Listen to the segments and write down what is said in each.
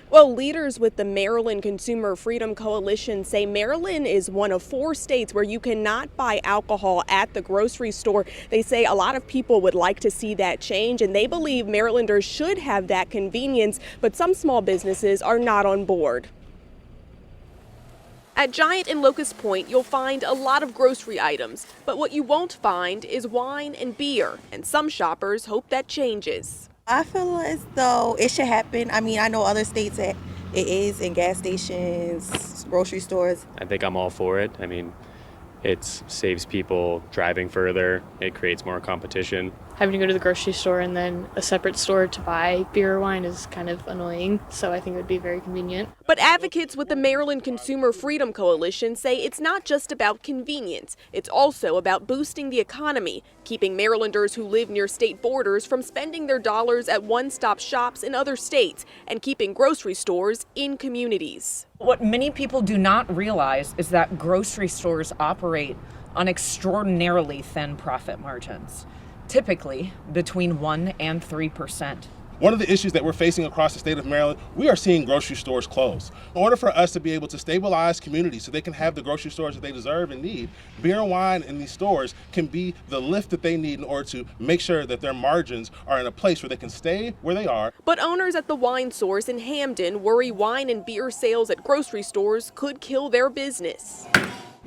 Well, leaders with the Maryland Consumer Freedom Coalition say Maryland is one of 4 states where you cannot buy alcohol at the grocery store. They say a lot of people would like to see that change, and they believe Marylanders should have that convenience, but some small businesses are not on board. At Giant and Locust Point, you'll find a lot of grocery items, but what you won't find is wine and beer, and some shoppers hope that changes. I feel as though it should happen. I mean, I know other states that it is in gas stations, grocery stores. I think I'm all for it. I mean, it saves people driving further. It creates more competition. Having to go to the grocery store and then a separate store to buy beer or wine is kind of annoying, so I think it would be very convenient. But advocates with the Maryland Consumer Freedom Coalition say it's not just about convenience. It's also about boosting the economy, keeping Marylanders who live near state borders from spending their dollars at one-stop shops in other states, and keeping grocery stores in communities. What many people do not realize is that grocery stores operate on extraordinarily thin profit margins, typically between 1% and 3%. One of the issues that we're facing across the state of Maryland, we are seeing grocery stores close. In order for us to be able to stabilize communities so they can have the grocery stores that they deserve and need, beer and wine in these stores can be the lift that they need in order to make sure that their margins are in a place where they can stay where they are. But owners at the Wine Source in Hamden worry wine and beer sales at grocery stores could kill their business.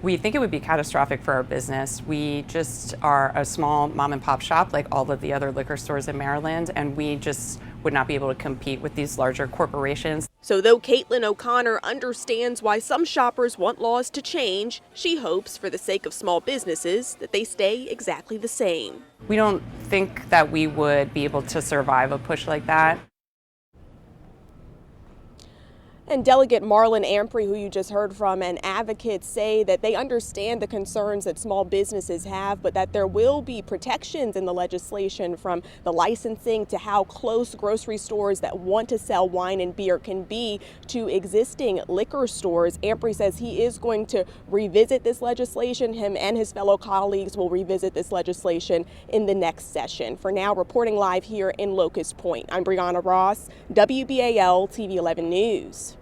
We think it would be catastrophic for our business. We just are a small mom and pop shop like all of the other liquor stores in Maryland, and we just would not be able to compete with these larger corporations. So though Caitlin O'Connor understands why some shoppers want laws to change, she hopes for the sake of small businesses that they stay exactly the same. We don't think that we would be able to survive a push like that. And Delegate Marlon Ampry, who you just heard from, and advocates say that they understand the concerns that small businesses have, but that there will be protections in the legislation, from the licensing to how close grocery stores that want to sell wine and beer can be to existing liquor stores. Ampry says he is going to revisit this legislation. Him and his fellow colleagues will revisit this legislation in the next session. For now, reporting live here in Locust Point, I'm Brianna Ross, WBAL TV 11 News.